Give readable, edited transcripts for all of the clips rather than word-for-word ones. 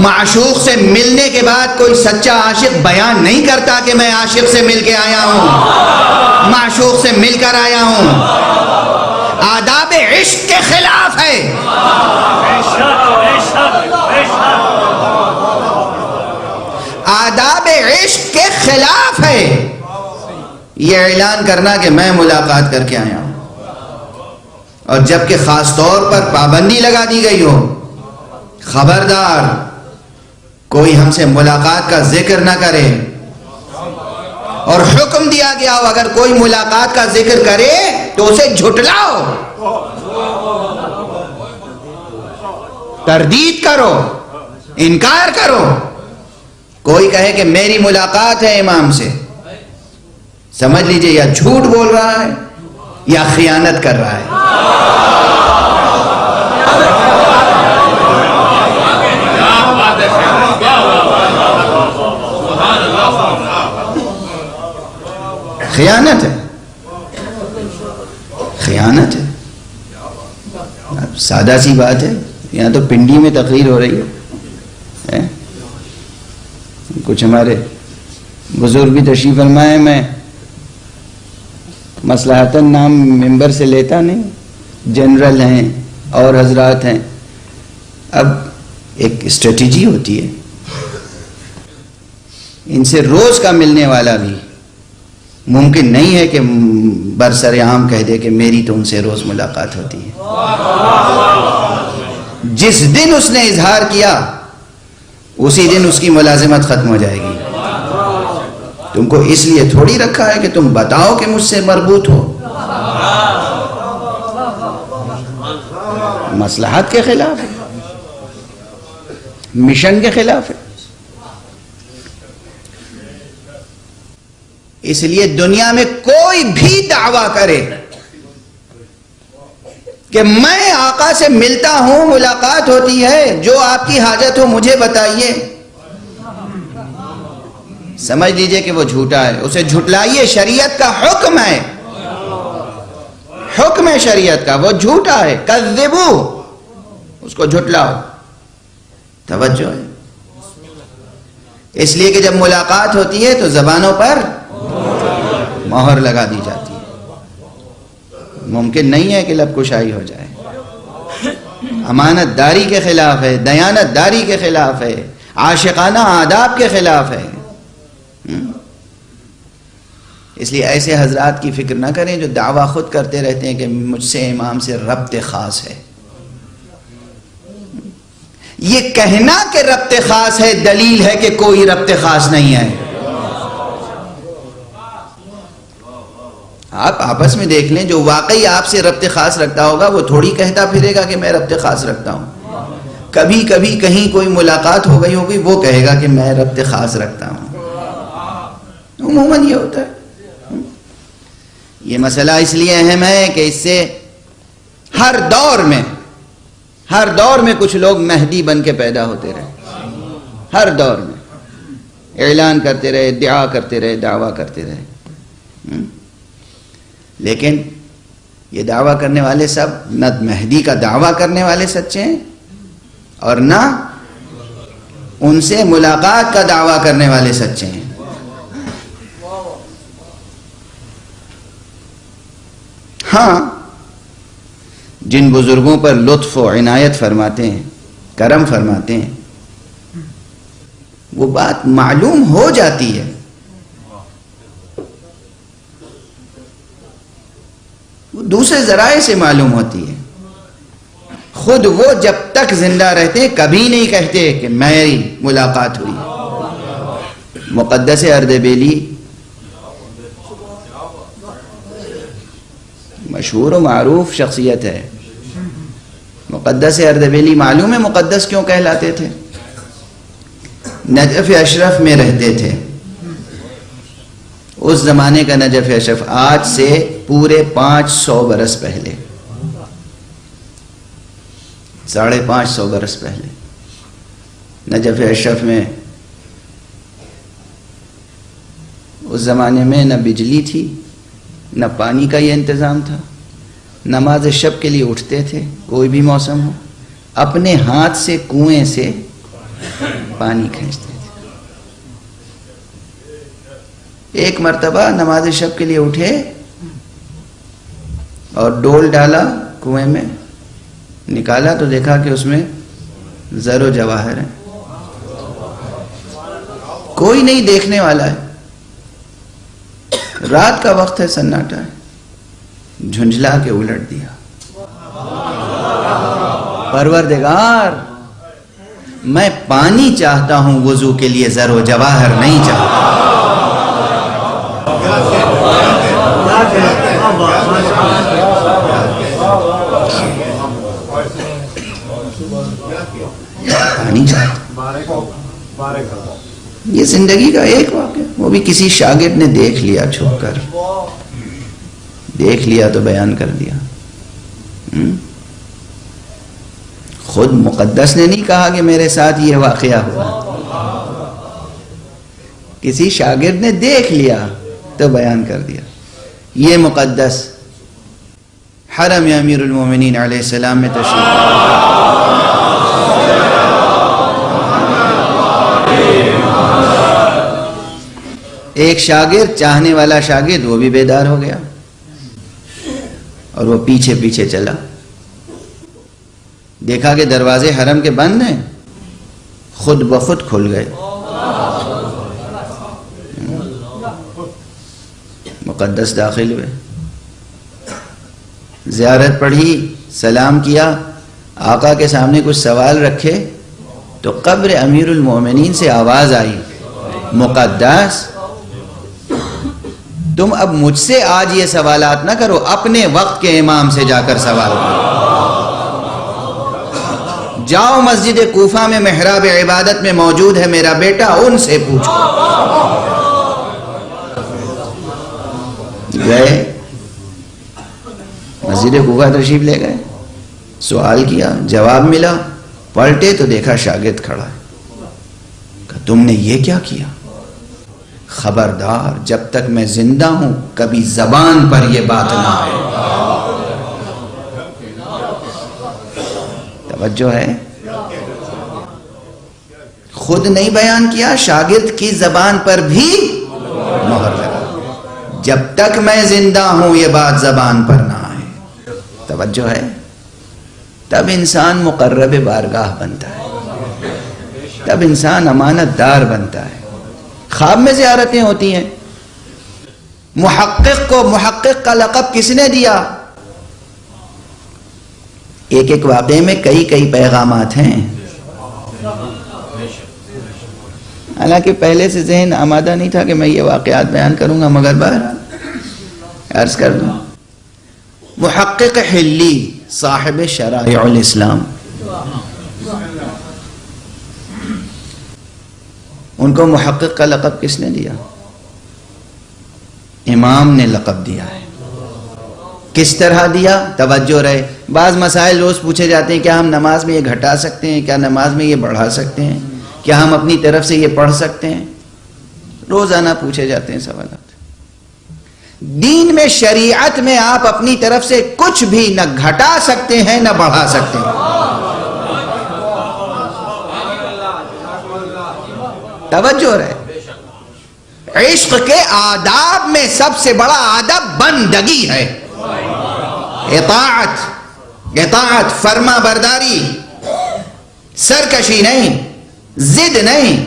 معشوق سے ملنے کے بعد کوئی سچا عاشق بیان نہیں کرتا کہ میں عاشق سے مل کے آیا ہوں، معشوق سے مل کر آیا ہوں۔ آداب عشق کے خلاف ہے، آداب عشق کے خلاف ہے یہ اعلان کرنا کہ میں ملاقات کر کے آیا ہوں، اور جبکہ خاص طور پر پابندی لگا دی گئی ہو، خبردار کوئی ہم سے ملاقات کا ذکر نہ کرے، اور حکم دیا گیا ہو اگر کوئی ملاقات کا ذکر کرے تو اسے جھٹلاؤ، تردید کرو، انکار کرو۔ کوئی کہے کہ میری ملاقات ہے امام سے، سمجھ لیجئے یا جھوٹ بول رہا ہے یا خیانت کر رہا ہے۔ خیانت ہے، خیانت ہے۔ سادہ سی بات ہے، یہاں تو پنڈی میں تقریر ہو رہی ہے، کچھ ہمارے بزرگ بھی تشریف فرمائے، میں مصلحتاً نام ممبر سے لیتا نہیں، جنرل ہیں اور حضرات ہیں۔ اب ایک اسٹریٹجی ہوتی ہے، ان سے روز کا ملنے والا بھی ممکن نہیں ہے کہ برسر عام کہہ دے کہ میری تو ان سے روز ملاقات ہوتی ہے۔ جس دن اس نے اظہار کیا اسی دن اس کی ملازمت ختم ہو جائے گی۔ تم کو اس لیے تھوڑی رکھا ہے کہ تم بتاؤ کہ مجھ سے مربوط ہو، مصلحت کے خلاف ہے، مشن کے خلاف ہے۔ اس لیے دنیا میں کوئی بھی دعویٰ کرے کہ میں آقا سے ملتا ہوں، ملاقات ہوتی ہے، جو آپ کی حاجت ہو مجھے بتائیے، سمجھ لیجئے کہ وہ جھوٹا ہے، اسے جھٹلائیے۔ شریعت کا حکم ہے، حکم ہے شریعت کا، وہ جھوٹا ہے، کذبو، اس کو جھٹلاؤ۔ توجہ ہے، اس لیے کہ جب ملاقات ہوتی ہے تو زبانوں پر مہر لگا دی جاتی ہے، ممکن نہیں ہے کہ لب کشائی ہو جائے۔ امانت داری کے خلاف ہے، دیانت داری کے خلاف ہے، عاشقانہ آداب کے خلاف ہے۔ اس لیے ایسے حضرات کی فکر نہ کریں جو دعویٰ خود کرتے رہتے ہیں کہ مجھ سے امام سے ربط خاص ہے۔ یہ کہنا کہ ربط خاص ہے دلیل ہے کہ کوئی ربط خاص نہیں ہے۔ آپ آپس میں دیکھ لیں، جو واقعی آپ سے ربط خاص رکھتا ہوگا وہ تھوڑی کہتا پھرے گا کہ میں ربط خاص رکھتا ہوں۔ کبھی کبھی کہیں کوئی ملاقات ہو گئی ہوگی، وہ کہے گا کہ میں ربط خاص رکھتا ہوں۔ عموماً یہ ہوتا ہے۔ یہ مسئلہ اس لیے اہم ہے کہ اس سے ہر دور میں کچھ لوگ مہدی بن کے پیدا ہوتے رہے، ہر دور میں اعلان کرتے رہے، ادعا کرتے رہے، دعویٰ کرتے رہے، لیکن یہ دعویٰ کرنے والے سب نہ مہدی کا دعویٰ کرنے والے سچے ہیں اور نہ ان سے ملاقات کا دعویٰ کرنے والے سچے ہیں۔ ہاں، جن بزرگوں پر لطف و عنایت فرماتے ہیں، کرم فرماتے ہیں، وہ بات معلوم ہو جاتی ہے، وہ دوسرے ذرائع سے معلوم ہوتی ہے۔ خود وہ جب تک زندہ رہتے کبھی نہیں کہتے کہ میری ملاقات ہوئی۔ مقدس اردبیلی مشہور و معروف شخصیت ہے۔ مقدس اردبیلی معلوم ہے مقدس کیوں کہلاتے تھے؟ نجف اشرف میں رہتے تھے، اس زمانے کا نجف اشرف، آج سے پورے 500 برس پہلے، 550 برس پہلے نجف اشرف میں اس زمانے میں نہ بجلی تھی، نہ پانی کا یہ انتظام تھا، نماز شب کے لیے اٹھتے تھے کوئی بھی موسم ہو، اپنے ہاتھ سے کنویں سے پانی کھینچتے تھے۔ ایک مرتبہ نماز شب کے لیے اٹھے اور ڈول ڈالا کنویں میں، نکالا تو دیکھا کہ اس میں زر و جواہر ہیں، کوئی نہیں دیکھنے والا ہے، رات کا وقت ہے، سناٹا ہے، جھنجھلا کے الٹ دیا، پروردگار میں پانی چاہتا ہوں، وضو کے لیے زر و جواہر نہیں چاہتا۔ پانی چاہتا۔ یہ زندگی کا ایک واقعہ، وہ بھی کسی شاگرد نے دیکھ لیا، چھپ کر دیکھ لیا تو بیان کر دیا۔ خود مقدس نے نہیں کہا کہ میرے ساتھ یہ واقعہ ہوا، کسی شاگرد نے دیکھ لیا تو بیان کر دیا۔ یہ مقدس حرم امیر المومنین علیہ السلام میں تشریف ایک شاگرد، چاہنے والا شاگرد، وہ بھی بیدار ہو گیا اور وہ پیچھے پیچھے چلا، دیکھا کہ دروازے حرم کے بند ہیں، خود بخود کھل گئے۔ مقدس داخل ہوئے، زیارت پڑھی، سلام کیا، آقا کے سامنے کچھ سوال رکھے تو قبر امیر المومنین سے آواز آئی، مقدس تم اب مجھ سے آج یہ سوالات نہ کرو، اپنے وقت کے امام سے جا کر سوال کرو، جاؤ مسجد کوفہ میں محراب عبادت میں موجود ہے میرا بیٹا، ان سے پوچھو۔ گئے مسجد کوفہ تشریف لے گئے، سوال کیا، جواب ملا، پلٹے تو دیکھا شاگرد کھڑا ہے، کہا تم نے یہ کیا کیا؟ خبردار جب تک میں زندہ ہوں کبھی زبان پر یہ بات نہ آئے۔ توجہ ہے، خود نہیں بیان کیا، شاگرد کی زبان پر بھی مہر لگا، جب تک میں زندہ ہوں یہ بات زبان پر نہ آئے۔ توجہ ہے، تب انسان مقرب بارگاہ بنتا ہے، تب انسان امانت دار بنتا ہے۔ خواب میں زیارتیں ہوتی ہیں، محقق کو محقق کا لقب کس نے دیا؟ ایک ایک واقعے میں کئی کئی پیغامات ہیں، حالانکہ پہلے سے ذہن آمادہ نہیں تھا کہ میں یہ واقعات بیان کروں گا، مگر بہرحال عرض کر دوں۔ محقق حلی صاحب شرائع الاسلام، ان کو محقق کا لقب کس نے دیا؟ امام نے لقب دیا ہے۔ کس طرح دیا؟ توجہ رہے، بعض مسائل روز پوچھے جاتے ہیں، کیا ہم نماز میں یہ گھٹا سکتے ہیں؟ کیا نماز میں یہ بڑھا سکتے ہیں؟ کیا ہم اپنی طرف سے یہ پڑھ سکتے ہیں؟ روزانہ پوچھے جاتے ہیں سوالات۔ دین میں، شریعت میں آپ اپنی طرف سے کچھ بھی نہ گھٹا سکتے ہیں نہ بڑھا سکتے ہیں۔ توجہ رہے، عشق کے آداب میں سب سے بڑا آداب بندگی ہے، اطاعت، فرما برداری، سرکشی نہیں، ضد نہیں،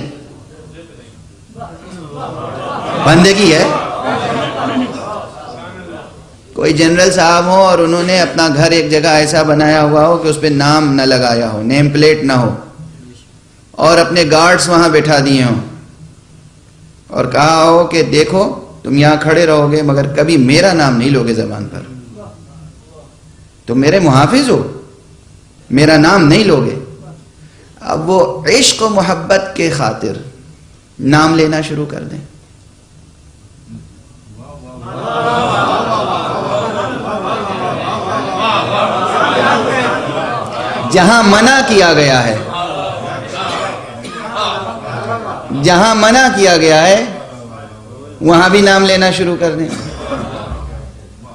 بندگی ہے۔ کوئی جنرل صاحب ہو اور انہوں نے اپنا گھر ایک جگہ ایسا بنایا ہوا ہو کہ اس پہ نام نہ لگایا ہو، نیم پلیٹ نہ ہو، اور اپنے گارڈز وہاں بٹھا دیے ہوں اور کہا ہو کہ دیکھو تم یہاں کھڑے رہو گے مگر کبھی میرا نام نہیں لوگے زبان پر، تم میرے محافظ ہو، میرا نام نہیں لوگے۔ اب وہ عشق و محبت کے خاطر نام لینا شروع کر دیں، جہاں منع کیا گیا ہے، جہاں منع کیا گیا ہے وہاں بھی نام لینا شروع کر دیں۔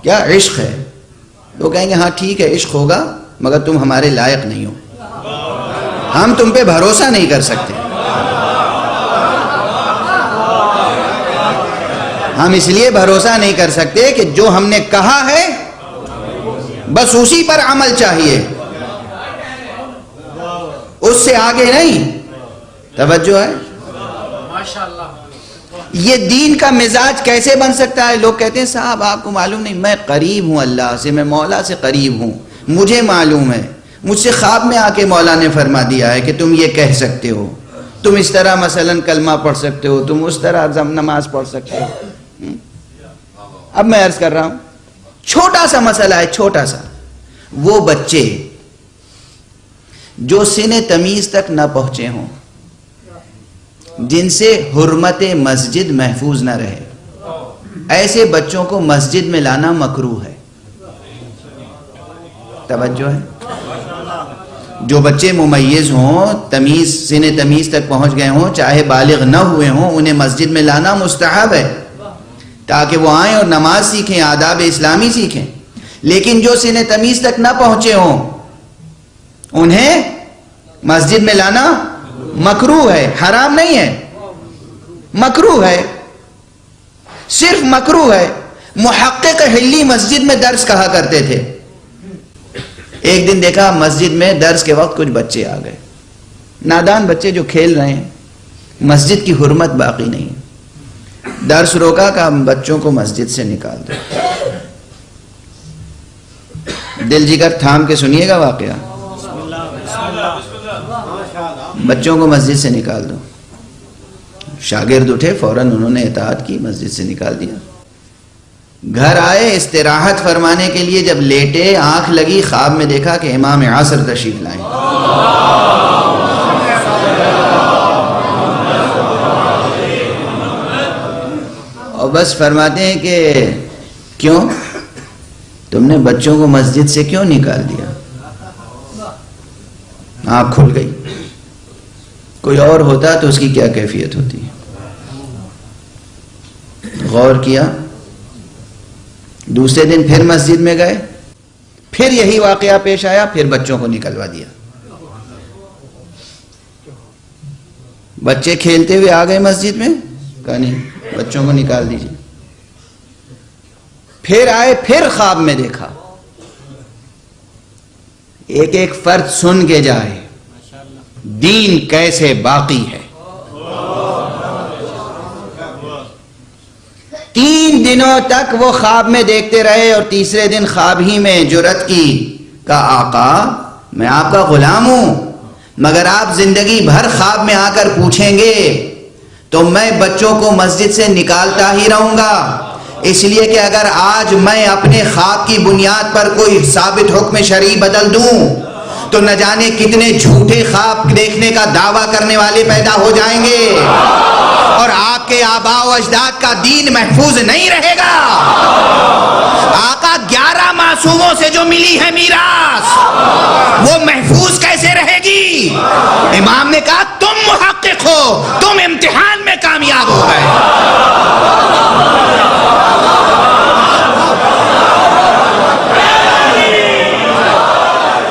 کیا عشق ہے؟ تو کہیں گے ہاں ٹھیک ہے عشق ہوگا مگر تم ہمارے لائق نہیں ہو، ہم تم پہ بھروسہ نہیں کر سکتے۔ ہم اس لیے بھروسہ نہیں کر سکتے کہ جو ہم نے کہا ہے بس اسی پر عمل چاہیے، اس سے آگے نہیں۔ توجہ ہے؟ یہ دین کا مزاج کیسے بن سکتا ہے؟ لوگ کہتے ہیں صاحب آپ کو معلوم نہیں، میں قریب ہوں اللہ سے، میں مولا سے قریب ہوں، مجھے معلوم ہے، مجھ سے خواب میں آ کے مولا نے فرما دیا ہے کہ تم یہ کہہ سکتے ہو، تم اس طرح مثلا کلمہ پڑھ سکتے ہو، تم اس طرح نماز پڑھ سکتے ہو۔ اب میں عرض کر رہا ہوں، چھوٹا سا مسئلہ ہے، چھوٹا سا، وہ بچے جو سن تمیز تک نہ پہنچے ہوں، جن سے حرمت مسجد محفوظ نہ رہے، ایسے بچوں کو مسجد میں لانا مکروہ ہے۔ توجہ ہے؟ جو بچے ممیز ہوں، تمیز سن تمیز تک پہنچ گئے ہوں، چاہے بالغ نہ ہوئے ہوں، انہیں مسجد میں لانا مستحب ہے تاکہ وہ آئیں اور نماز سیکھیں، آداب اسلامی سیکھیں۔ لیکن جو سن تمیز تک نہ پہنچے ہوں انہیں مسجد میں لانا مکروہ ہے، حرام نہیں ہے، مکروہ ہے، صرف مکروہ ہے۔ محقق حلی مسجد میں درس کہا کرتے تھے، ایک دن دیکھا مسجد میں درس کے وقت کچھ بچے آ گئے، نادان بچے جو کھیل رہے ہیں، مسجد کی حرمت باقی نہیں، درس روکا کہ بچوں کو مسجد سے نکال دو۔ دل جگر تھام کے سنیے گا واقعہ، بچوں کو مسجد سے نکال دو۔ شاگرد اٹھے، فوراً انہوں نے اطاعت کی، مسجد سے نکال دیا۔ گھر آئے استراحت فرمانے کے لیے، جب لیٹے آنکھ لگی، خواب میں دیکھا کہ امام عصر تشریف لائیں۔ اور بس فرماتے ہیں کہ کیوں تم نے بچوں کو مسجد سے کیوں نکال دیا؟ آنکھ کھل گئی۔ کوئی اور ہوتا تو اس کی کیا کیفیت ہوتی؟ غور کیا، دوسرے دن پھر مسجد میں گئے، پھر یہی واقعہ پیش آیا، پھر بچوں کو نکلوا دیا۔ بچے کھیلتے ہوئے آ گئے مسجد میں، کہا نہیں بچوں کو نکال دیجیے۔ پھر آئے، پھر خواب میں دیکھا۔ ایک ایک فرد سن کے جائے دین کیسے باقی ہے۔ 3 دنوں تک وہ خواب میں دیکھتے رہے، اور تیسرے دن خواب ہی میں جرأت کی، کہا آقا میں آپ کا غلام ہوں، مگر آپ زندگی بھر خواب میں آ کر پوچھیں گے تو میں بچوں کو مسجد سے نکالتا ہی رہوں گا، اس لیے کہ اگر آج میں اپنے خواب کی بنیاد پر کوئی ثابت حکم شرعی بدل دوں تو نہ جانے کتنے جھوٹے خواب دیکھنے کا دعویٰ کرنے والے پیدا ہو جائیں گے، اور آپ کے آباء و اجداد کا دین محفوظ نہیں رہے گا۔ آقا 11 معصوموں سے جو ملی ہے میراث، وہ محفوظ کیسے رہے گی؟ امام نے کہا تم محقق ہو، تم امتحان میں کامیاب ہو گئے۔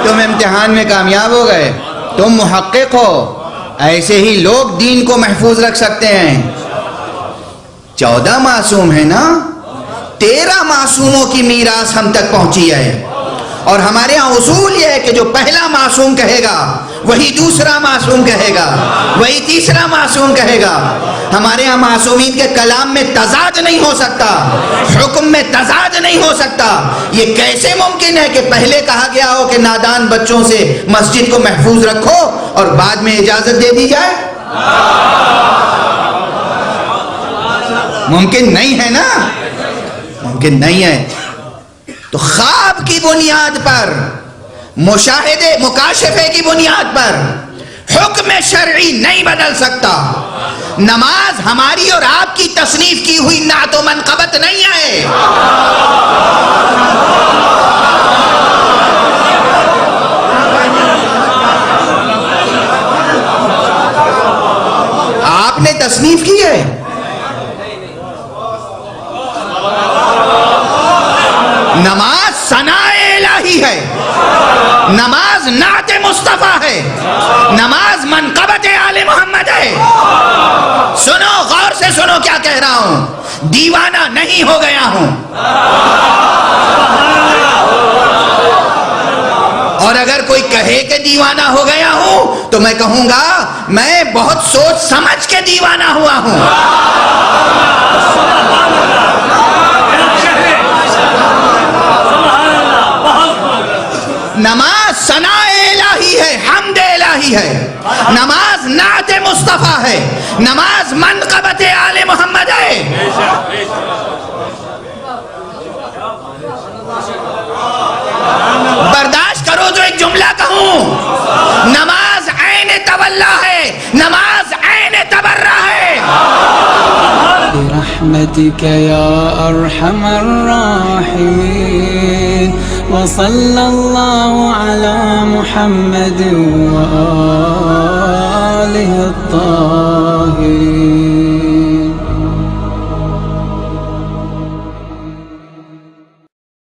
تم امتحان میں کامیاب ہو گئے، تم محقق ہو۔ ایسے ہی لوگ دین کو محفوظ رکھ سکتے ہیں۔ 14 معصوم ہیں نا، 13 معصوموں کی میراث ہم تک پہنچی ہے، اور ہمارے ہاں اصول یہ ہے کہ جو پہلا معصوم کہے گا وہی دوسرا معصوم کہے گا، وہی تیسرا معصوم کہے گا۔ ہمارے ہاں معصومین کے کلام میں تضاد نہیں ہو سکتا، حکم میں تضاد نہیں ہو سکتا۔ یہ کیسے ممکن ہے کہ پہلے کہا گیا ہو کہ نادان بچوں سے مسجد کو محفوظ رکھو اور بعد میں اجازت دے دی جائے؟ ممکن نہیں ہے نا، ممکن نہیں ہے۔ تو خواب کی بنیاد پر، مشاہدے مکاشفے کی بنیاد پر حکم شرعی نہیں بدل سکتا۔ نماز ہماری اور آپ کی تصنیف کی ہوئی نعت و منقبت نہیں ہے۔ آپ نے تصنیف کی ہے، نماز ثناء الہی ہے، نماز نعت مصطفیٰ ہے، نماز منقبت آل محمد ہے۔ سنو، غور سے سنو کیا کہہ رہا ہوں۔ دیوانہ نہیں ہو گیا ہوں. اور اگر کوئی کہے کہ دیوانہ ہو گیا ہوں تو میں کہوں گا میں بہت سوچ سمجھ کے دیوانہ ہوا ہوں. نماز ثناء الہی ہے، حمد الہی ہے، نماز نعت مصطفیٰ ہے، نماز منقبت آل محمد ہے. برداشت کرو جو ایک جملہ کہوں، نماز عین تولا ہے، نماز عین تبرہ ہے. برحمتك يا أرحم الراحمين وصلى الله على محمد وآله الطاهرين.